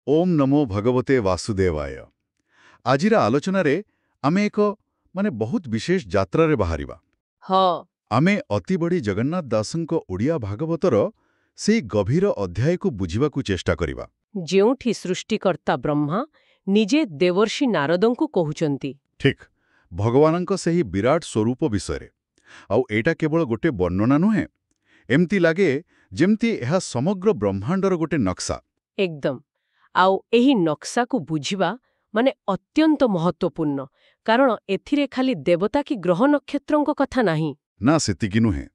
ओम नमो भगवते वासुदेवाय। आजिर आलोचनारे आमे एक बहुत विशेष यात्रारे बाहरिबा। हाँ। आमे अति बड़ी जगन्नाथ दासंको ओडिया भागवतर सेई गभीर अध्यायକୁ बुझिबाकू चेष्टा करिबा। ଯେଉଁଠି ସୃଷ୍ଟିକର୍ତ୍ତା ବ୍ରହ୍ମା ନିଜେ ଦେବର୍ଷି ନାରଦଙ୍କୁ କହୁଛନ୍ତି। ଠିକ୍, ଭଗବାନଙ୍କ ସେହି ବିରାଟ ସ୍ୱରୂପ ବିଷୟରେ। ଆଉ ଏଇଟା କେବଳ ଗୋଟେ ବର୍ଣ୍ଣନା ନୁହେଁ, ଏମିତି ଲାଗେ ଯେମିତି ଏହା ସମଗ୍ର ବ୍ରହ୍ମାଣ୍ଡର ଗୋଟେ ନକ୍ସା। ଏକଦମ। ଆଉ ଏହି ନକ୍ସାକୁ ବୁଝିବା ମାନେ ଅତ୍ୟନ୍ତ ମହତ୍ୱପୂର୍ଣ୍ଣ, କାରଣ ଏଥିରେ ଖାଲି ଦେବତା କି ଗ୍ରହ ନକ୍ଷତ୍ରଙ୍କ କଥା ନାହିଁ। ନା, ସେତିକି ନୁହେଁ।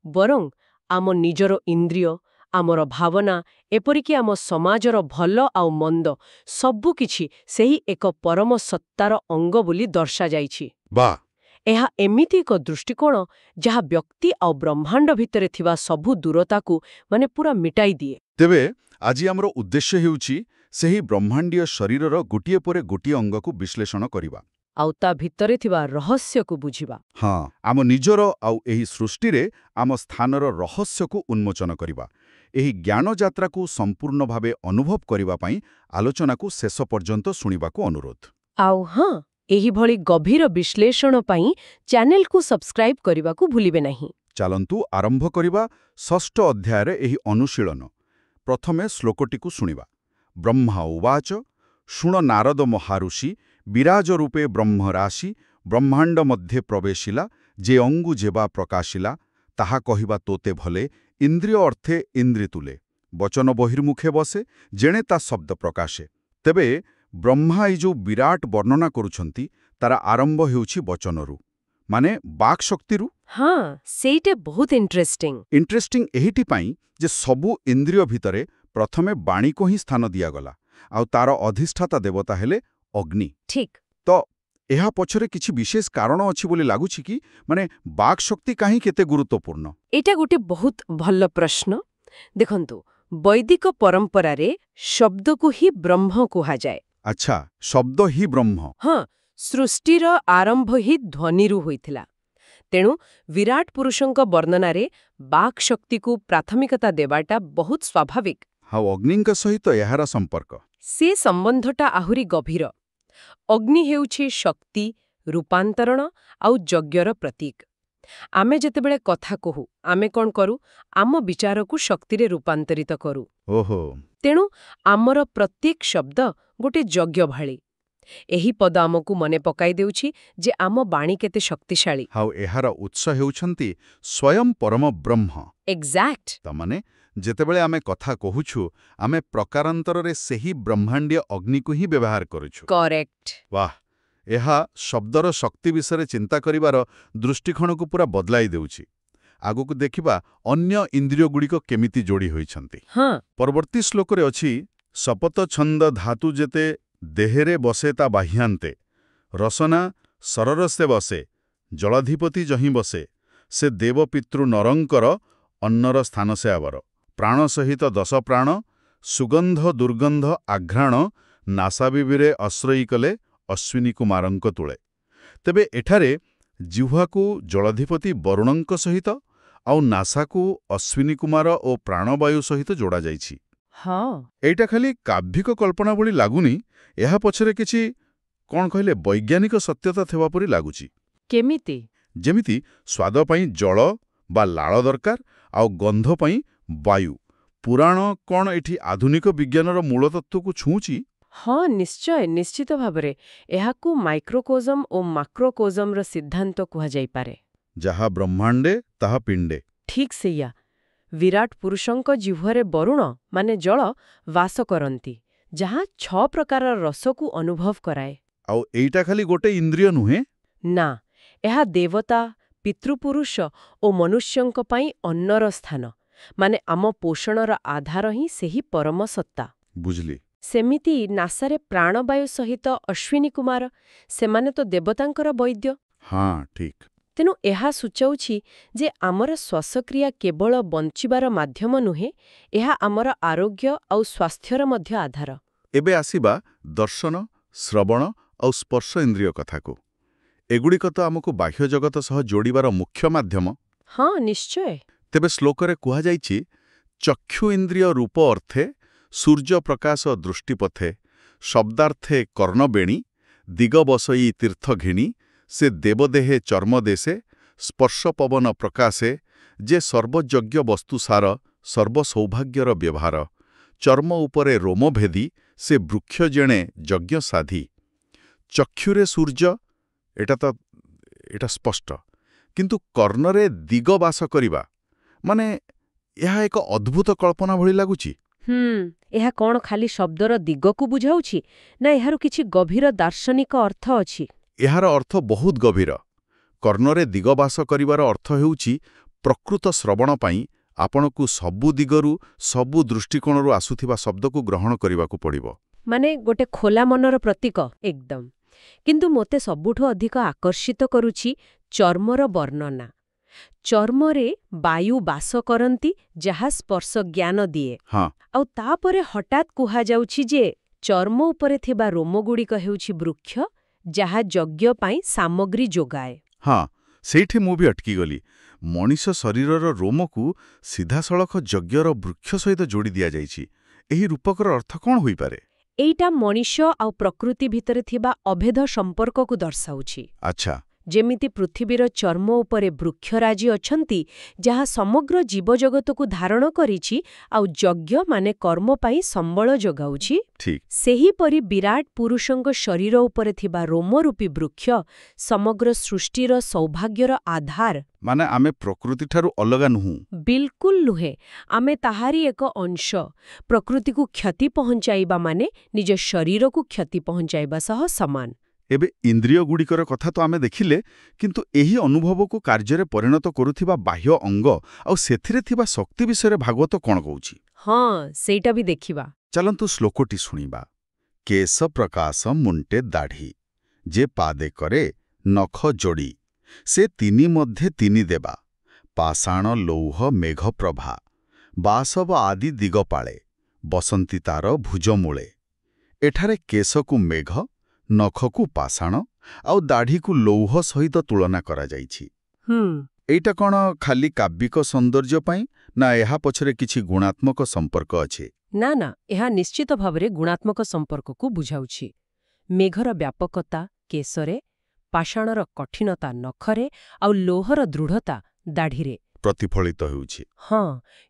ବରଂ ଆମ ନିଜର ଇନ୍ଦ୍ରିୟ, ଆମର ଭାବନା, ଏପରିକି ଆମ ସମାଜର ଭଲ ଆଉ ମନ୍ଦ ସବୁକିଛି ସେହି ଏକ ପରମ ସତ୍ତାର ଅଙ୍ଗ ବୋଲି ଦର୍ଶାଯାଇଛି। ବା! ଏହା ଏମିତି ଏକ ଦୃଷ୍ଟିକୋଣ ଯାହା ବ୍ୟକ୍ତି ଆଉ ବ୍ରହ୍ମାଣ୍ଡ ଭିତରେ ଥିବା ସବୁ ଦୂରତାକୁ ପୁରା ମିଟାଇ ଦିଏ। ତେବେ ଆଜି ଆମର ଉଦ୍ଦେଶ୍ୟ ହେଉଛି ସେହି ବ୍ରହ୍ମାଣ୍ଡୀୟ ଶରୀରର ଗୋଟିଏ ପରେ ଗୋଟିଏ ଅଙ୍ଗକୁ ବିଶ୍ଳେଷଣ କରିବା। ଆଉ ତା ଭିତରେ ଥିବା ରହସ୍ୟକୁ ବୁଝିବା। ହଁ, ଆମ ନିଜର ଆଉ ଏହି ସୃଷ୍ଟିରେ ଆମ ସ୍ଥାନର ରହସ୍ୟକୁ ଉନ୍ମୋଚନ କରିବା। ଏହି ଜ୍ଞାନଯାତ୍ରାକୁ ସମ୍ପୂର୍ଣ୍ଣ ଭାବେ ଅନୁଭବ କରିବା ପାଇଁ ଆଲୋଚନାକୁ ଶେଷ ପର୍ଯ୍ୟନ୍ତ ଶୁଣିବାକୁ ଅନୁରୋଧ। ଆଉ ହଁ, ଏହିଭଳି ଗଭୀର ବିଶ୍ଳେଷଣ ପାଇଁ ଚ୍ୟାନେଲକୁ ସବସ୍କ୍ରାଇବ୍ କରିବାକୁ ଭୁଲିବେ ନାହିଁ। ଚାଲନ୍ତୁ ଆରମ୍ଭ କରିବା ଷଷ୍ଠ ଅଧ୍ୟାୟରେ ଏହି ଅନୁଶୀଳନ। ପ୍ରଥମେ ଶ୍ଲୋକଟିକୁ ଶୁଣିବା। ବ୍ରହ୍ମା ଉବାଚ ଶୁଣ ନାରଦ ମହାରୁଷି ବିରାଜ ରୂପେ ବ୍ରହ୍ମରାଶି ବ୍ରହ୍ମାଣ୍ଡ ମଧ୍ୟେ ପ୍ରବେଶିଲା ଯେ ଅଙ୍ଗୁ ଯେବା ପ୍ରକାଶିଲା ତାହା କହିବା ତୋତେ ଭଲେ ଇନ୍ଦ୍ରିୟ ଅର୍ଥେ ଇନ୍ଦ୍ରି ତୁଲେ ବଚନ ବହିର୍ମୁଖେ ବସେ ଯେଣେ ତା ଶବ୍ଦ ପ୍ରକାଶେ। ତେବେ ବ୍ରହ୍ମା ଏଇ ଯେଉଁ ବିରାଟ ବର୍ଣ୍ଣନା କରୁଛନ୍ତି ତାର ଆରମ୍ଭ ହେଉଛି ବଚନରୁ, ମାନେ ବାକ୍ ଶକ୍ତିରୁ। ହଁ, ସେଇଟା ବହୁତ ଇଣ୍ଟରେଷ୍ଟିଂ ଏହିଟି ପାଇଁ ଯେ ସବୁ ଇନ୍ଦ୍ରିୟ ଭିତରେ ପ୍ରଥମେ ବାଣୀକୁ ହିଁ ସ୍ଥାନ ଦିଆଗଲା, ଆଉ ତାର ଅଧିଷ୍ଠାତା ଦେବତା ହେଲେ ଅଗ୍ନି। ଠିକ୍। ତ ଏହା ପଛରେ କିଛି ବିଶେଷ କାରଣ ଅଛି ବୋଲି ଲାଗୁଛି କି? ବାକ୍ ଶକ୍ତି କାହିଁକି ଏତେ ଗୁରୁତ୍ୱପୂର୍ଣ୍ଣ? ଏଇଟା ଗୋଟେ ବହୁତ ଭଲ ପ୍ରଶ୍ନ। ଦେଖନ୍ତୁ, ବୈଦିକ ପରମ୍ପରାରେ ଶବ୍ଦକୁ ହିଁ ବ୍ରହ୍ମ କୁହାଯାଏ। ଆଚ୍ଛା, ଶବ୍ଦ ହିଁ ବ୍ରହ୍ମ। ହଁ, ସୃଷ୍ଟିର ଆରମ୍ଭ ହିଁ ଧ୍ୱନିରୁ ହୋଇଥିଲା। ତେଣୁ ବିରାଟ ପୁରୁଷଙ୍କ ବର୍ଣ୍ଣନାରେ ବାକ୍ ଶକ୍ତିକୁ ପ୍ରାଥମିକତା ଦେବାଟା ବହୁତ ସ୍ୱାଭାବିକ। ଆଉ ଅଗ୍ନିଙ୍କ ସହିତ ଏହାର ସମ୍ପର୍କ? ସେ ସମ୍ବନ୍ଧଟା ଆହୁରି ଗଭୀର। ଅଗ୍ନି ହେଉଛି ଶକ୍ତି, ରୂପାନ୍ତରଣ ଆଉ ଯଜ୍ଞର ପ୍ରତୀକ। ଆମେ ଯେତେବେଳେ କଥା କହୁ, ଆମେ କ'ଣ କରୁ? ଆମ ବିଚାରକୁ ଶକ୍ତିରେ ରୂପାନ୍ତରିତ କରୁ। ଓହୋ। ତେଣୁ ଆମର ପ୍ରତ୍ୟେକ ଶବ୍ଦ ଗୋଟେ ଯଜ୍ଞ ଭଳି। ଏହି ପଦ ଆମକୁ ମନେ ପକାଇ ଦେଉଛି ଯେ ଆମ ବାଣୀ କେତେ ଶକ୍ତିଶାଳୀ। ଆଉ ଏହାର ଉତ୍ସ ହେଉଛନ୍ତି ସ୍ୱୟଂ ପରମ ବ୍ରହ୍ମ। ଏକ୍ଜାକ୍ଟ। ତାମାନେ ଯେତେବେଳେ ଆମେ କଥା କହୁଛୁ ଆମେ ପ୍ରକାରାନ୍ତରରେ ସେହି ବ୍ରହ୍ମାଣ୍ଡୀୟ ଅଗ୍ନିକୁ ହିଁ ବ୍ୟବହାର କରୁଛୁ। କରେକ୍ଟ। ବାଃ! ଏହା ଶବ୍ଦର ଶକ୍ତି ବିଷୟରେ ଚିନ୍ତା କରିବାର ଦୃଷ୍ଟିକୋଣକୁ ପୁରା ବଦଳାଇ ଦେଉଛି। ଆଗକୁ ଦେଖିବା ଅନ୍ୟ ଇନ୍ଦ୍ରିୟଗୁଡ଼ିକ କେମିତି ଯୋଡ଼ି ହୋଇଛନ୍ତି। ହଁ। ପରବର୍ତ୍ତୀ ଶ୍ଲୋକରେ ଅଛି ଶପଥ ଛନ୍ଦ ଧାତୁ ଯେତେ ଦେହେରେ ବସେ ତା ବାହ୍ୟାନ୍ତେ ରସନା ସରରସେ ବସେ ଜଳାଧିପତି ଯହିଁ ବସେ ସେ ଦେବ ପିତୃ ନରଙ୍କର ଅନ୍ନର ସ୍ଥାନ ସେ ଆବର ପ୍ରାଣ ସହିତ ଦଶ ପ୍ରାଣ ସୁଗନ୍ଧ ଦୁର୍ଗନ୍ଧ ଆଘ୍ରାଣ ନାସାବିବିରେ ଆଶ୍ରୟୀ କଲେ ଅଶ୍ୱିନୀ କୁମାରଙ୍କ ତୁଳେ। ତେବେ ଏଠାରେ ଜିହ୍ୱାକୁ ଜଳାଧିପତି ବରୁଣଙ୍କ ସହିତ ଆଉ ନାସାକୁ ଅଶ୍ୱିନୀ କୁମାର ଓ ପ୍ରାଣବାୟୁ ସହିତ ଯୋଡ଼ାଯାଇଛି। ହଁ। ଏଇଟା ଖାଲି କାବ୍ୟିକ କଳ୍ପନା ଭଳି ଲାଗୁନି, ଏହା ପଛରେ କିଛି କ'ଣ କହିଲେ ବୈଜ୍ଞାନିକ ସତ୍ୟତା ଥିବା ପରି ଲାଗୁଛି। କେମିତି? ଯେମିତି ସ୍ୱାଦ ପାଇଁ ଜଳ ବା ଲାଳ ଦରକାର ଆଉ ଗନ୍ଧ ପାଇଁ ବାୟୁ। ପୁରାଣ କ'ଣ ଏଠି ଆଧୁନିକ ବିଜ୍ଞାନର ମୂଳତତ୍ତ୍ୱକୁ ଛୁଉଁଛି? ହଁ, ନିଶ୍ଚୟ, ନିଶ୍ଚିତ ଭାବରେ। ଏହାକୁ ମାଇକ୍ରୋକୋଜମ ଓ ମାକ୍ରୋକୋଜମର ସିଦ୍ଧାନ୍ତ କୁହାଯାଇପାରେ। ଯାହା ବ୍ରହ୍ମାଣ୍ଡେ ତାହା ପିଣ୍ଡେ। ଠିକ୍ ସେଇଆ। ବିରାଟ ପୁରୁଷଙ୍କ ଜିହ୍ୱାରେ ବରୁଣ ମାନେ ଜଳ ବାସ କରନ୍ତି, ଯାହା 6 ପ୍ରକାରର ରସକୁ ଅନୁଭବ କରାଏ। ଆଉ ଏଇଟା ଖାଲି ଗୋଟେ ଇନ୍ଦ୍ରିୟ ନୁହେଁ? ନା, ଏହା ଦେବତା, ପିତୃପୁରୁଷ ଓ ମନୁଷ୍ୟଙ୍କ ପାଇଁ ଅନ୍ନର ସ୍ଥାନ, ମାନେ ଆମ ପୋଷଣର ଆଧାର ହିଁ ସେହି ପରମ ସତ୍ତା। ବୁଝିଲି। ସେମିତି ନାସାରେ ପ୍ରାଣବାୟୁ ସହିତ ଅଶ୍ୱିନୀ କୁମାର, ସେମାନେ ତ ଦେବତାଙ୍କର ବୈଦ୍ୟ। ହଁ, ଠିକ୍। ତେଣୁ ଏହା ସୂଚାଉଛି ଯେ ଆମର ଶ୍ୱାସକ୍ରିୟା କେବଳ ବଞ୍ଚିବାର ମାଧ୍ୟମ ନୁହେଁ, ଏହା ଆମର ଆରୋଗ୍ୟ ଆଉ ସ୍ୱାସ୍ଥ୍ୟର ମଧ୍ୟ ଆଧାର। ଏବେ ଆସିବା ଦର୍ଶନ, ଶ୍ରବଣ ଆଉ ସ୍ପର୍ଶ ଇନ୍ଦ୍ରିୟ କଥାକୁ। ଏଗୁଡ଼ିକ ତ ଆମକୁ ବାହ୍ୟ ଜଗତ ସହ ଯୋଡ଼ିବାର ମୁଖ୍ୟ ମାଧ୍ୟମ। ହଁ, ନିଶ୍ଚୟ। ତେବେ ଶ୍ଲୋକରେ କୁହାଯାଇଛି ଚକ୍ଷୁ ଇନ୍ଦ୍ରିୟ ରୂପ ଅର୍ଥେ ସୂର୍ଯ୍ୟପ୍ରକାଶ ଦୃଷ୍ଟିପଥେ ଶବ୍ଦାର୍ଥେ କର୍ଣ୍ଣବେଣୀ ଦିଗ ବସଇ ତୀର୍ଥ ଘେଣି ସେ ଦେବଦେହେ ଚର୍ମଦେଶେ ସ୍ପର୍ଶ ପବନ ପ୍ରକାଶେ ଯେ ସର୍ବଯଜ୍ଞ ବସ୍ତୁସାର ସର୍ବସୌଭାଗ୍ୟର ବ୍ୟବହାର ଚର୍ମ ଉପରେ ରୋମଭେଦୀ ସେ ବୃକ୍ଷ ଜେଣେ ଯଜ୍ଞ ସାଧି ଚକ୍ଷୁରେ ସୂର୍ଯ୍ୟ ଏଟା ସ୍ପଷ୍ଟ କିନ୍ତୁ କର୍ଣ୍ଣରେ ଦିଗ ବାସ କରିବା ମାନେ ଏହା ଏକ ଅଦ୍ଭୁତ କଳ୍ପନା ଭଳି ଲାଗୁଛି। ଏହା କ'ଣ ଖାଲି ଶବ୍ଦର ଦିଗକୁ ବୁଝାଉଛି ନା ଏହାର କିଛି ଗଭୀର ଦାର୍ଶନିକ ଅର୍ଥ ଅଛି? ଏହାର ଅର୍ଥ ବହୁତ ଗଭୀର। କର୍ଣ୍ଣରେ ଦିଗବାସ କରିବାର ଅର୍ଥ ହେଉଛି ପ୍ରକୃତ ଶ୍ରବଣ ପାଇଁ ଆପଣଙ୍କୁ ସବୁ ଦିଗରୁ ସବୁ ଦୃଷ୍ଟିକୋଣରୁ ଆସୁଥିବା ଶବ୍ଦକୁ ଗ୍ରହଣ କରିବାକୁ ପଡ଼ିବ। ମାନେ ଗୋଟେ ଖୋଲା ମନର ପ୍ରତୀକ ଏକଦମ। କିନ୍ତୁ ମୋତେ ସବୁଠୁ ଅଧିକ ଆକର୍ଷିତ କରୁଛି ଚର୍ମର ବର୍ଣ୍ଣନା। ଚର୍ମରେ ବାୟୁ ବାସ କରନ୍ତି ଯାହା ସ୍ପର୍ଶ ଜ୍ଞାନ ଦିଏ। ଆଉ ତାପରେ ହଠାତ୍ କୁହାଯାଉଛି ଯେ ଚର୍ମ ଉପରେ ଥିବା ରୋମଗୁଡ଼ିକ ହେଉଛି ବୃକ୍ଷ ଯାହା ଯଜ୍ଞ ପାଇଁ ସାମଗ୍ରୀ ଯୋଗାଏ। ସେଇଠି ମୁଁ ବି ଅଟକିଗଲି। ମଣିଷ ଶରୀରର ରୋମକୁ ସିଧାସଳଖ ଯଜ୍ଞର ବୃକ୍ଷ ସହିତ ଯୋଡ଼ି ଦିଆଯାଇଛି। ଏହି ରୂପକର ଅର୍ଥ କ'ଣ ହୋଇପାରେ? ଏଇଟା ମଣିଷ ଆଉ ପ୍ରକୃତି ଭିତରେ ଥିବା ଅଭେଦ ସମ୍ପର୍କକୁ ଦର୍ଶାଉଛି। ଆଚ୍ଛା। ଯେମିତି ପୃଥିବୀର ଚର୍ମ ଉପରେ ବୃକ୍ଷରାଜି ଅଛନ୍ତି ଯାହା ସମଗ୍ର ଜୀବଜଗତକୁ ଧାରଣ କରିଛି ଆଉ ଯଜ୍ଞ ମାନେ କର୍ମ ପାଇଁ ସମ୍ବଳ ଯୋଗାଉଛି, ଠିକ୍ ସେହିପରି ବିରାଟ ପୁରୁଷଙ୍କ ଶରୀର ଉପରେ ଥିବା ରୋମରୂପୀ ବୃକ୍ଷ ସମଗ୍ର ସୃଷ୍ଟିର ସୌଭାଗ୍ୟର ଆଧାର। ମାନେ ଆମେ ପ୍ରକୃତିଠାରୁ ଅଲଗା ନୁହଁ। ବିଲକୁଲ ନୁହେଁ, ଆମେ ତାହାରି ଏକ ଅଂଶ। ପ୍ରକୃତିକୁ କ୍ଷତି ପହଞ୍ଚାଇବା ମାନେ ନିଜ ଶରୀରକୁ କ୍ଷତି ପହଞ୍ଚାଇବା ସହ ସମାନ। ଏବେ ଇନ୍ଦ୍ରିୟଗୁଡ଼ିକର କଥା ତ ଆମେ ଦେଖିଲେ, କିନ୍ତୁ ଏହି ଅନୁଭବକୁ କାର୍ଯ୍ୟରେ ପରିଣତ କରୁଥିବା ବାହ୍ୟ ଅଙ୍ଗ ଆଉ ସେଥିରେ ଥିବା ଶକ୍ତି ବିଷୟରେ ଭାଗବତ କ'ଣ କହୁଛି? ସେଇଟା ବି ଦେଖିବା। ଚାଲନ୍ତୁ ଶ୍ଲୋକଟି ଶୁଣିବା। କେଶ ପ୍ରକାଶ ମୁଣ୍ଟେ ଦାଢ଼ି ଯେ ପାଦେ କରେ ନଖ ଯୋଡ଼ି ସେ ତିନି ମଧ୍ୟେ ତିନି ଦେବା ପାଷାଣ ଲୌହ ମେଘ ପ୍ରଭା ବାସବ ଆଦି ଦିଗପାଳେ ବସନ୍ତି ତାର ଭୁଜମୂଳେ। ଏଠାରେ କେଶକୁ ମେଘ, ନଖକୁ ପାଷାଣ ଆଉ ଦାଢ଼ିକୁ ଲୌହ ସହିତ ତୁଳନା କରାଯାଇଛି। ଏଇଟା କ'ଣ ଖାଲି କାବ୍ୟିକ ସୌନ୍ଦର୍ଯ୍ୟ ପାଇଁ ନା ଏହା ପଛରେ କିଛି ଗୁଣାତ୍ମକ ସମ୍ପର୍କ ଅଛି? ନା, ଏହା ନିଶ୍ଚିତ ଭାବରେ ଗୁଣାତ୍ମକ ସମ୍ପର୍କକୁ ବୁଝାଉଛି। ମେଘର ବ୍ୟାପକତା କେଶରେ, ପାଷାଣର କଠିନତା ନଖରେ ଆଉ ଲୌହର ଦୃଢ଼ତା ଦାଢ଼ିରେ ପ୍ରତିଫଳିତ ହେଉଛି।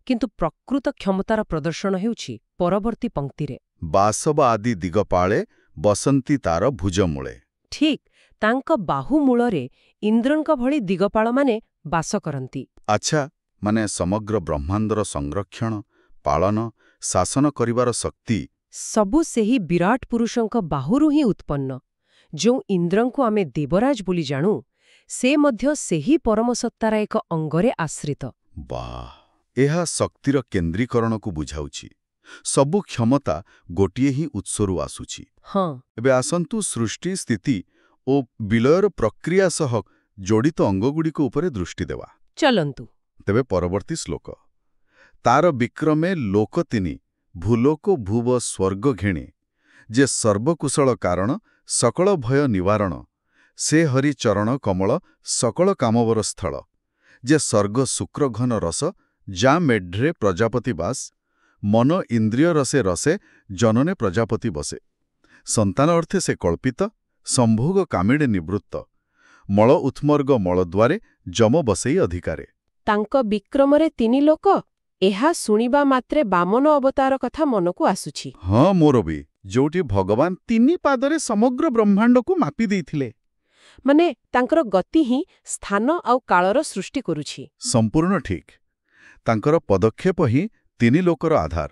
କିନ୍ତୁ ପ୍ରକୃତ କ୍ଷମତାର ପ୍ରଦର୍ଶନ ହେଉଛି ପରବର୍ତ୍ତୀ ପଂକ୍ତିରେ। ବାସବ ଆଦି ଦିଗପାଳେ ବସନ୍ତି ତାର ଭୁଜମୂଳେ। ଠିକ୍, ତାଙ୍କ ବାହୁମୂଳରେ ଇନ୍ଦ୍ରଙ୍କ ଭଳି ଦିଗପାଳମାନେ ବାସ କରନ୍ତି। ଆଚ୍ଛା, ମାନେ ସମଗ୍ର ବ୍ରହ୍ମାଣ୍ଡର ସଂରକ୍ଷଣ, ପାଳନ, ଶାସନ କରିବାର ଶକ୍ତି ସବୁ ସେହି ବିରାଟ ପୁରୁଷଙ୍କ ବାହୁରୁ ହିଁ ଉତ୍ପନ୍ନ। ଯେଉଁ ଇନ୍ଦ୍ରଙ୍କୁ ଆମେ ଦେବରାଜ ବୋଲି ଜାଣୁ, ସେ ମଧ୍ୟ ସେହି ପରମସତ୍ତାର ଏକ ଅଙ୍ଗରେ ଆଶ୍ରିତ। ଏହା ଶକ୍ତିର କେନ୍ଦ୍ରୀକରଣକୁ ବୁଝାଉଛି। ସବୁ କ୍ଷମତା ଗୋଟିଏ ହିଁ ଉତ୍ସରୁ ଆସୁଛି। ଏବେ ଆସନ୍ତୁ ସୃଷ୍ଟି, ସ୍ଥିତି ଓ ବିଲୟର ପ୍ରକ୍ରିୟା ସହ ଜଡ଼ିତ ଅଙ୍ଗଗୁଡ଼ିକ ଉପରେ ଦୃଷ୍ଟି ଦେବା। ଚାଲନ୍ତୁ। ତେବେ ପରବର୍ତ୍ତୀ ଶ୍ଲୋକ। ତାର ବିକ୍ରମେ ଲୋକ ତିନି ଭୂଲୋକ ଭୁବ ସ୍ୱର୍ଗ ଘେଣେ ଯେ ସର୍ବକୁଶଳ କାରଣ ସକଳ ଭୟ ନିବାରଣ ସେ ହରି ଚରଣ କମଳ ସକଳ କାମବର ସ୍ଥଳ ଯେ ସ୍ୱର୍ଗ ଶୁକ୍ରଘନ ରସ ଯା ମେଢ୍ରେ ପ୍ରଜାପତି ବାସ ମନ ଇନ୍ଦ୍ରିୟ ରସେ ରସେ ଜନନେ ପ୍ରଜାପତି ବସେ। ସନ୍ତାନ ଅର୍ଥେ ସେ କଳ୍ପିତ ସମ୍ଭୋଗ କାମିଡ଼େ ନିବୃତ୍ତ ମଳ ଉତ୍ମର୍ଗ ମଳଦ୍ୱାରେ ଯମ ବସେଇ ଅଧିକାରେ। ତାଙ୍କ ବିକ୍ରମରେ ତିନି ଲୋକ? ଏହା ଶୁଣିବା ମାତ୍ରେ ବାମନ ଅବତାର କଥା ମନକୁ ଆସୁଛି। ମୋର ବି, ଯୋଉଠି ଭଗବାନ ତିନି ପାଦରେ ସମଗ୍ର ବ୍ରହ୍ମାଣ୍ଡକୁ ମାପି ଦେଇଥିଲେ। ମାନେ ତାଙ୍କର ଗତି ହିଁ ସ୍ଥାନ ଆଉ କାଳର ସୃଷ୍ଟି କରୁଛି। ସମ୍ପୂର୍ଣ୍ଣ ଠିକ୍। ତାଙ୍କର ପଦକ୍ଷେପ ହିଁ ତିନି ଲୋକର ଆଧାର।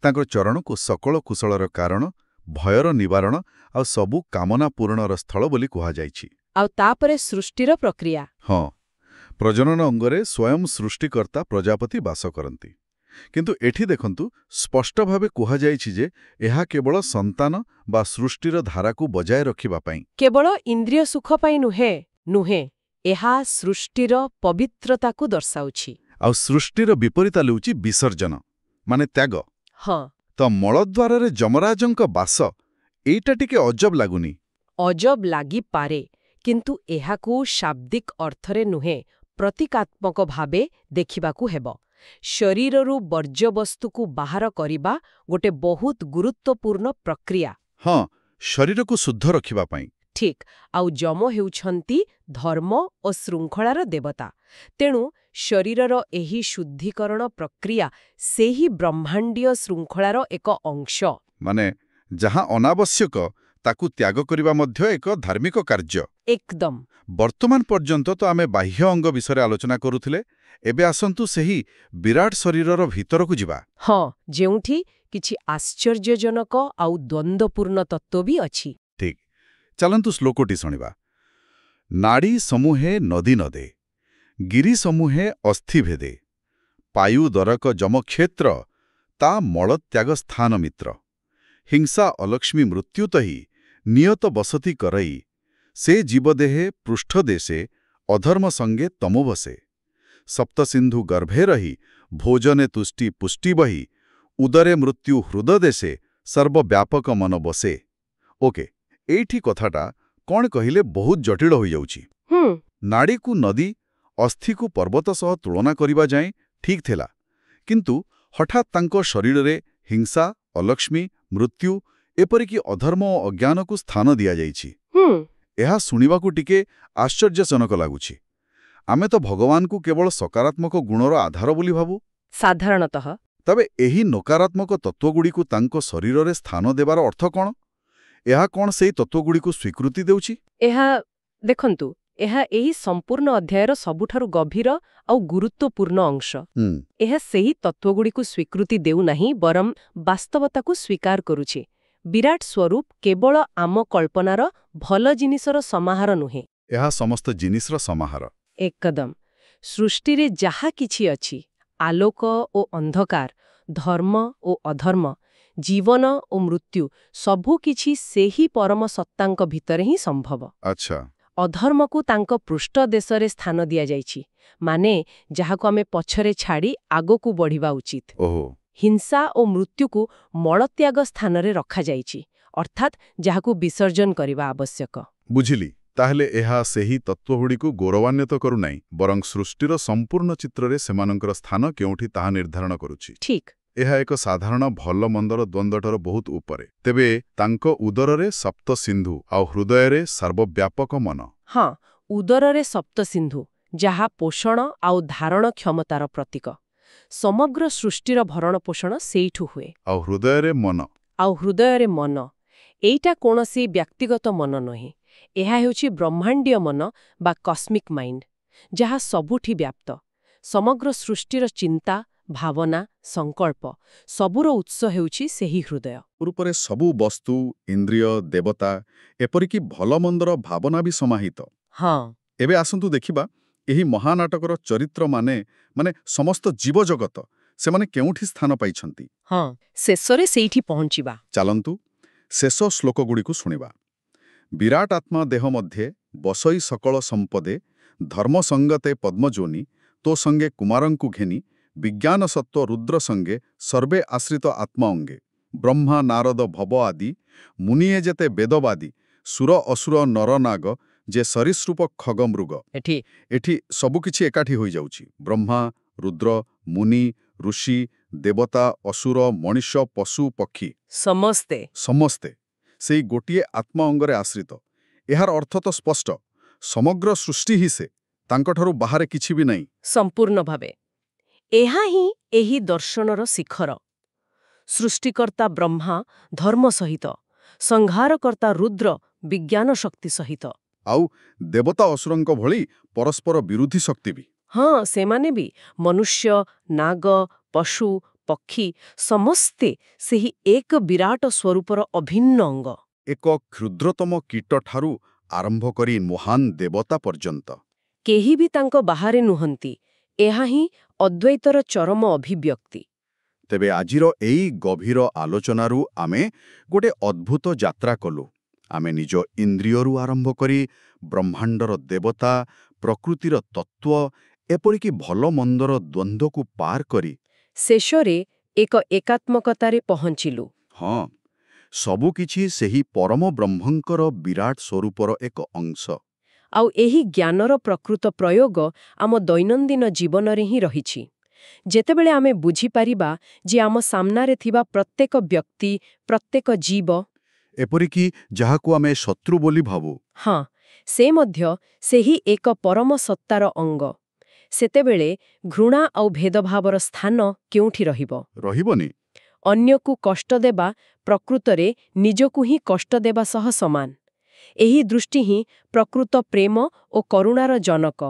ତାଙ୍କର ଚରଣକୁ ସକଳ କୁଶଳର କାରଣ, ଭୟର ନିବାରଣ ଆଉ ସବୁ କାମନା ପୂରଣର ସ୍ଥଳ ବୋଲି କୁହାଯାଇଛି। ଆଉ ତାପରେ ସୃଷ୍ଟିର ପ୍ରକ୍ରିୟା। ପ୍ରଜନନ ଅଙ୍ଗରେ ସ୍ୱୟଂ ସୃଷ୍ଟିକର୍ତ୍ତା ପ୍ରଜାପତି ବାସ କରନ୍ତି। କିନ୍ତୁ ଏଠି ଦେଖନ୍ତୁ, ସ୍ପଷ୍ଟ ଭାବେ କୁହାଯାଇଛି ଯେ ଏହା କେବଳ ସନ୍ତାନ ବା ସୃଷ୍ଟିର ଧାରାକୁ ବଜାୟ ରଖିବା ପାଇଁ। କେବଳ ଇନ୍ଦ୍ରିୟ ସୁଖ ପାଇଁ ନୁହେଁ, ଏହା ସୃଷ୍ଟିର ପବିତ୍ରତାକୁ ଦର୍ଶାଉଛି। ଆଉ ସୃଷ୍ଟିର ବିପରୀତ ହେଉଛି ବିସର୍ଜନ, ମାନେ ତ୍ୟାଗ। ତ ମଳଦ୍ୱାରରେ ଯମରାଜଙ୍କ ବାସ, ଏଇଟା ଟିକେ ଅଜବ ଲାଗୁନି? ଅଜବ ଲାଗିପାରେ, କିନ୍ତୁ ଏହାକୁ ଶାବ୍ଦିକ ଅର୍ଥରେ ନୁହେଁ, ପ୍ରତୀକାତ୍ମକ ଭାବେ ଦେଖିବାକୁ ହେବ। ଶରୀରରୁ ବର୍ଜ୍ୟବସ୍ତୁକୁ ବାହାର କରିବା ଗୋଟେ ବହୁତ ଗୁରୁତ୍ୱପୂର୍ଣ୍ଣ ପ୍ରକ୍ରିୟା। ହଁ, ଶରୀରକୁ ଶୁଦ୍ଧ ରଖିବା ପାଇଁ। ଠିକ୍। ଆଉ ଯମ ହେଉଛନ୍ତି ଧର୍ମ ଓ ଶୃଙ୍ଖଳାର ଦେବତା। ତେଣୁ ଶରୀରର ଏହି ଶୁଦ୍ଧିକରଣ ପ୍ରକ୍ରିୟା ସେହି ବ୍ରହ୍ମାଣ୍ଡୀୟ ଶୃଙ୍ଖଳାର ଏକ ଅଂଶ। ମାନେ ଯାହା ଅନାବଶ୍ୟକ ତାକୁ ତ୍ୟାଗ କରିବା ମଧ୍ୟ ଏକ ଧାର୍ମିକ କାର୍ଯ୍ୟ। ଏକଦମ। ବର୍ତ୍ତମାନ ପର୍ଯ୍ୟନ୍ତ ତ ଆମେ ବାହ୍ୟ ଅଙ୍ଗ ବିଷୟରେ ଆଲୋଚନା କରୁଥିଲେ। ଏବେ ଆସନ୍ତୁ ସେହି ବିରାଟ ଶରୀରର ଭିତରକୁ ଯିବା। ହଁ, ଯେଉଁଠି କିଛି ଆଶ୍ଚର୍ଯ୍ୟଜନକ ଆଉ ଦ୍ୱନ୍ଦ୍ୱପୂର୍ଣ୍ଣ ତତ୍ତ୍ୱ ବି ଅଛି। ଠିକ୍। ଚାଲନ୍ତୁ ଶ୍ଲୋକଟି ଶୁଣିବା। ନାଡି ସମୂହେ ନଦୀ ନଦେ, ଗିରି ସମୂହେ ଅସ୍ଥି ଭେଦେ, ପାୟୁ ଦରକ ଯମକ୍ଷେତ୍ର, ତା ମଳତ୍ୟାଗ ସ୍ଥାନ ମିତ୍ର, ହିଂସା ଅଲକ୍ଷ୍ମୀ ମୃତ୍ୟୁତହି, ନିୟତ ବସତି କରଇ, ସେ ଜୀବଦେହେ ପୃଷ୍ଠଦେଶେ, ଅଧର୍ମ ସଙ୍ଗେ ତମୁ ବସେ, ସପ୍ତସିନ୍ଧୁ ଗର୍ଭେ ରହି, ଭୋଜନେ ତୁଷ୍ଟି ପୁଷ୍ଟି ବହି, ଉଦରେ ମୃତ୍ୟୁ ହୃଦଦେଶେ, ସର୍ବବ୍ୟାପକ ମନ ବସେ। ଓକେ, ଏଇଠି କଥାଟା କ'ଣ କହିଲେ ବହୁତ ଜଟିଳ ହୋଇଯାଉଛି। ନାଡିକୁ ନଦୀ, ଅସ୍ଥିକୁ ପର୍ବତ ସହ ତୁଳନା କରିବା ଯାଏଁ ଠିକ୍ ଥିଲା, କିନ୍ତୁ ହଠାତ୍ ତାଙ୍କ ଶରୀରରେ ହିଂସା, ଅଲକ୍ଷ୍ମୀ, ମୃତ୍ୟୁ, ଏପରିକି ଅଧର୍ମ ଓ ଅଜ୍ଞାନକୁ ସ୍ଥାନ ଦିଆଯାଇଛି। ଏହା ଶୁଣିବାକୁ ଟିକେ ଆଶ୍ଚର୍ଯ୍ୟଜନକ ଲାଗୁଛି। ଆମେ ତ ଭଗବାନଙ୍କୁ କେବଳ ସକାରାତ୍ମକ ଗୁଣର ଆଧାର ବୋଲି ଭାବୁ। ସାଧାରଣତଃ। ତେବେ ଏହି ନକାରାତ୍ମକ ତତ୍ତ୍ୱଗୁଡ଼ିକୁ ତାଙ୍କ ଶରୀରରେ ସ୍ଥାନ ଦେବାର ଅର୍ଥ କ'ଣ? ଏହା କ'ଣ ସେହି ତତ୍ତ୍ୱଗୁଡ଼ିକୁ ସ୍ୱୀକୃତି ଦେଉଛି? ଦେଖନ୍ତୁ, ଏହା ଏହି ସମ୍ପୂର୍ଣ୍ଣ ଅଧ୍ୟାୟର ସବୁଠାରୁ ଗଭୀର ଆଉ ଗୁରୁତ୍ୱପୂର୍ଣ୍ଣ ଅଂଶ। ଏହା ସେହି ତତ୍ତ୍ୱଗୁଡ଼ିକୁ ସ୍ୱୀକୃତି ଦେଉନାହିଁ, ବରଂ ବାସ୍ତବତାକୁ ସ୍ୱୀକାର କରୁଛି। ବିରାଟ ସ୍ୱରୂପ କେବଳ ଆମ କଳ୍ପନାର ଭଲ ଜିନିଷର ସମାହାର ନୁହେଁ। ଏହା ସମସ୍ତ ଜିନିଷର ସମାହାର। ଏକଦମ। ସୃଷ୍ଟିରେ ଯାହା କିଛି ଅଛି, ଆଲୋକ ଓ ଅନ୍ଧକାର, ଧର୍ମ ଓ ଅଧର୍ମ, ଜୀବନ ଓ ମୃତ୍ୟୁ, ସବୁକିଛି ସେହି ପରମ ସତ୍ତାଙ୍କ ଭିତରେ ହିଁ ସମ୍ଭବ। ଆଚ୍ଛା। ଅଧର୍ମକୁ ତାଙ୍କ ପୃଷ୍ଠଦେଶରେ ସ୍ଥାନ ଦିଆଯାଇଛି, ମାନେ ଯାହାକୁ ଆମେ ପଛରେ ଛାଡ଼ି ଆଗକୁ ବଢ଼ିବା ଉଚିତ। ଓହୋ। ହିଂସା ଓ ମୃତ୍ୟୁକୁ ମଳତ୍ୟାଗ ସ୍ଥାନରେ ରଖାଯାଇଛି, ଅର୍ଥାତ୍ ଯାହାକୁ ବିସର୍ଜନ କରିବା ଆବଶ୍ୟକ। ବୁଝିଲି। ତାହେଲେ ଏହା ସେହି ତତ୍ତ୍ୱଗୁଡ଼ିକୁ ଗୌରବାନ୍ୱିତ କରୁନାହିଁ, ବରଂ ସୃଷ୍ଟିର ସମ୍ପୂର୍ଣ୍ଣ ଚିତ୍ରରେ ସେମାନଙ୍କର ସ୍ଥାନ କେଉଁଠି ତାହା ନିର୍ଦ୍ଧାରଣ କରୁଛି। ଠିକ୍। ଏହା ଏକ ସାଧାରଣ ଭଲ ମନ୍ଦର ଦ୍ୱନ୍ଦ୍ୱଠାରୁ ବହୁତ ଉପରେ। ତେବେ ତାଙ୍କ ଉଦରରେ ସପ୍ତ ସିନ୍ଧୁ ଆଉ ହୃଦୟରେ ସର୍ବବ୍ୟାପକ ମନ। ହଁ, ଉଦରରେ ସପ୍ତସିନ୍ଧୁ, ଯାହା ପୋଷଣ ଆଉ ଧାରଣ କ୍ଷମତାର ପ୍ରତୀକ। ସମଗ୍ର ସୃଷ୍ଟିର ଭରଣପୋଷଣ ସେଇଠୁ ହୁଏ। ଆଉ ହୃଦୟରେ ମନ। ଏଇଟା କୌଣସି ବ୍ୟକ୍ତିଗତ ମନ ନୁହେଁ। ଏହା ହେଉଛି ବ୍ରହ୍ମାଣ୍ଡୀୟ ମନ ବା କସ୍ମିକ୍ ମାଇଣ୍ଡ, ଯାହା ସବୁଠି ବ୍ୟାପ୍ତ। ସମଗ୍ର ସୃଷ୍ଟିର ଚିନ୍ତା, ଭାବନା, ସଂକଳ୍ପ ସବୁର ଉତ୍ସ ହେଉଛି ସେହି ହୃଦୟ। ରୂପରେ ସବୁ ବସ୍ତୁ, ଇନ୍ଦ୍ରିୟ, ଦେବତା, ଏପରିକି ଭଲ ମନ୍ଦର ଭାବନା ବି ସମାହିତ। ହଁ। ଏବେ ଆସନ୍ତୁ ଦେଖିବା ଏହି ମହାନାଟକର ଚରିତ୍ରମାନେ, ସମସ୍ତ ଜୀବଜଗତ, ସେମାନେ କେଉଁଠି ସ୍ଥାନ ପାଇଛନ୍ତି। ହଁ, ଶେଷରେ ସେଇଠି ପହଞ୍ଚିବା। ଚାଲନ୍ତୁ ଶେଷ ଶ୍ଲୋକଗୁଡ଼ିକୁ ଶୁଣିବା। ବିରାଟ ଆତ୍ମା ଦେହ ମଧ୍ୟେ ବସଇ ସକଳ ସମ୍ପଦେ, ଧର୍ମ ସଙ୍ଗତେ ପଦ୍ମଯୋନି, ତୋ ସଙ୍ଗେ କୁମାରଙ୍କୁ ଘେନି, ବିଜ୍ଞାନ ସତ୍ତ୍ୱ ରୁଦ୍ର ସଙ୍ଗେ, ସର୍ବେ ଆଶ୍ରିତ ଆତ୍ମା ଅଙ୍ଗେ, ବ୍ରହ୍ମା ନାରଦ ଭବ ଆଦି, ମୁନିଏ ଯେତେ ବେଦବାଦୀ, ସୁର ଅସୁର ନରନାଗ, ଯେ ସରୀସୃପ ଖଗ ମୃଗ। ଏଠି ସବୁକିଛି ଏକାଠି ହୋଇଯାଉଛି। ବ୍ରହ୍ମା, ରୁଦ୍ର, ମୁନି, ଋଷି, ଦେବତା, ଅସୁର, ମଣିଷ, ପଶୁ, ପକ୍ଷୀ, ସମସ୍ତେ ସେଇ ଗୋଟିଏ ଆତ୍ମା ଅଙ୍ଗରେ ଆଶ୍ରିତ। ଏହାର ଅର୍ଥ ତ ସ୍ପଷ୍ଟ, ସମଗ୍ର ସୃଷ୍ଟି ହିଁ ସେ, ତାଙ୍କଠାରୁ ବାହାରେ କିଛି ବି ନାହିଁ। ସମ୍ପୂର୍ଣ୍ଣ ଭାବେ। ଏହା ହିଁ ଏହି ଦର୍ଶନର ଶିଖର। ସୃଷ୍ଟିକର୍ତ୍ତା ବ୍ରହ୍ମା ଧର୍ମ ସହିତ, ସଂହାରକର୍ତ୍ତା ରୁଦ୍ର ବିଜ୍ଞାନ ଶକ୍ତି ସହିତ, ଆଉ ଦେବତା ଅସୁରଙ୍କ ଭଳି ପରସ୍ପର ବିରୋଧୀ ଶକ୍ତି ବି। ହଁ, ସେମାନେ ବି ମନୁଷ୍ୟ, ନାଗ, ପଶୁ, ପକ୍ଷୀ, ସମସ୍ତେ ସେହି ଏକ ବିରାଟ ସ୍ୱରୂପର ଅଭିନ୍ନ ଅଙ୍ଗ। ଏକ କ୍ଷୁଦ୍ରତମ କୀଟଠାରୁ ଆରମ୍ଭ କରି ମହାନ୍ ଦେବତା ପର୍ଯ୍ୟନ୍ତ। କେହି ବି ତାଙ୍କ ବାହାରେ ନୁହନ୍ତି। ଏହା ହିଁ ଅଦ୍ୱୈତର ଚରମ ଅଭିବ୍ୟକ୍ତି। ତେବେ ଆଜିର ଏଇ ଗଭୀର ଆଲୋଚନାରୁ ଆମେ ଗୋଟେ ଅଦ୍ଭୁତ ଯାତ୍ରା କଲୁ। ଆମେ ନିଜ ଇନ୍ଦ୍ରିୟରୁ ଆରମ୍ଭ କରି ବ୍ରହ୍ମାଣ୍ଡର ଦେବତା, ପ୍ରକୃତିର ତତ୍ତ୍ୱ, ଏପରିକି ଭଲ ମନ୍ଦର ଦ୍ୱନ୍ଦ୍ୱକୁ ପାର କରି ଶେଷରେ ଏକ ଏକାତ୍ମକତାରେ ପହଞ୍ଚିଲୁ। ହଁ, ସବୁକିଛି ସେହି ପରମ ବ୍ରହ୍ମଙ୍କର ବିରାଟ ସ୍ୱରୂପର ଏକ ଅଂଶ। ଆଉ ଏହି ଜ୍ଞାନର ପ୍ରକୃତ ପ୍ରୟୋଗ ଆମ ଦୈନନ୍ଦିନ ଜୀବନରେ ହିଁ ରହିଛି। ଯେତେବେଳେ ଆମେ ବୁଝିପାରିବା ଯେ ଆମ ସାମ୍ନାରେ ଥିବା ପ୍ରତ୍ୟେକ ବ୍ୟକ୍ତି, ପ୍ରତ୍ୟେକ ଜୀବ, ଏପରିକି ଯାହାକୁ ଆମେ ଶତ୍ରୁ ବୋଲି ଭାବୁ, ହଁ, ସେ ମଧ୍ୟ ସେହି ଏକ ପରମ ସତ୍ତାର ଅଙ୍ଗ, ସେତେବେଳେ ଘୃଣା ଆଉ ଭେଦଭାବର ସ୍ଥାନ କେଉଁଠି ରହିବ? ରହିବନି। ଅନ୍ୟକୁ କଷ୍ଟ ଦେବା ପ୍ରକୃତରେ ନିଜକୁ ହିଁ କଷ୍ଟ ଦେବା ସହ ସମାନ। ଏହି ଦୃଷ୍ଟି ହିଁ ପ୍ରକୃତ ପ୍ରେମ ଓ କରୁଣାର ଜନକ।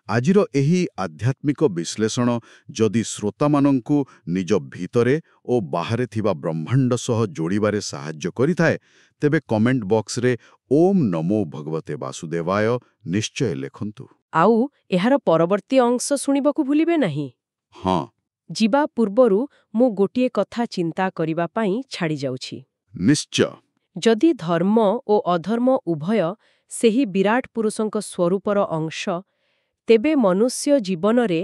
ଆଜିର ଏହି ଆଧ୍ୟାତ୍ମିକ ବିଶ୍ଳେଷଣ ଯଦି ଶ୍ରୋତାମାନଙ୍କୁ ନିଜ ଭିତରେ ଓ ବାହାରେ ଥିବା ବ୍ରହ୍ମାଣ୍ଡ ସହ ଯୋଡ଼ିବାରେ ସାହାଯ୍ୟ କରିଥାଏ, ତେବେ କମେଣ୍ଟ ବକ୍ସରେ ଓମ୍ ନମୋ ଭଗବତେ ବାସୁଦେବାୟ ନିଶ୍ଚୟ ଲେଖନ୍ତୁ। ଆଉ ଏହାର ପରବର୍ତ୍ତୀ ଅଂଶ ଶୁଣିବାକୁ ଭୁଲିବେ ନାହିଁ। ହଁ, ଯିବା ପୂର୍ବରୁ ମୁଁ ଗୋଟିଏ କଥା ଚିନ୍ତା କରିବା ପାଇଁ ଛାଡ଼ି ଯାଉଛି। ନିଶ୍ଚୟ। ଯଦି ଧର୍ମ ଓ ଅଧର୍ମ ଉଭୟ ସେହି ବିରାଟ ପୁରୁଷଙ୍କ ସ୍ୱରୂପର ଅଂଶ, ତେବେ ମନୁଷ୍ୟ ଜୀବନରେ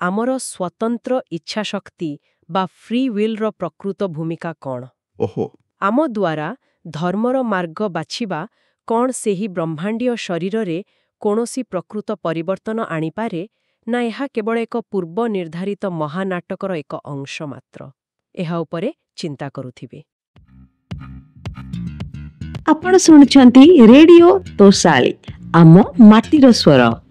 ଆମର ସ୍ୱତନ୍ତ୍ର ଇଚ୍ଛାଶକ୍ତି ବା ଫ୍ରି ୱିଲ୍ର ପ୍ରକୃତ ଭୂମିକା କ'ଣ? ଓହୋ, ଆମ ଦ୍ୱାରା ଧର୍ମର ମାର୍ଗ ବାଛିବା କ'ଣ ସେହି ବ୍ରହ୍ମାଣ୍ଡୀୟ ଶରୀରରେ କୌଣସି ପ୍ରକୃତ ପରିବର୍ତ୍ତନ ଆଣିପାରେ, ନା ଏହା କେବଳ ଏକ ପୂର୍ବ ନିର୍ଦ୍ଧାରିତ ମହାନାଟକର ଏକ ଅଂଶ ମାତ୍ର? ଏହା ଉପରେ ଚିନ୍ତା କରୁଥିବେ। ଆପଣ ଶୁଣୁଛନ୍ତି ରେଡିଓ ତୋଷାଳୀ, ଆମ ମାଟିର ସ୍ୱର।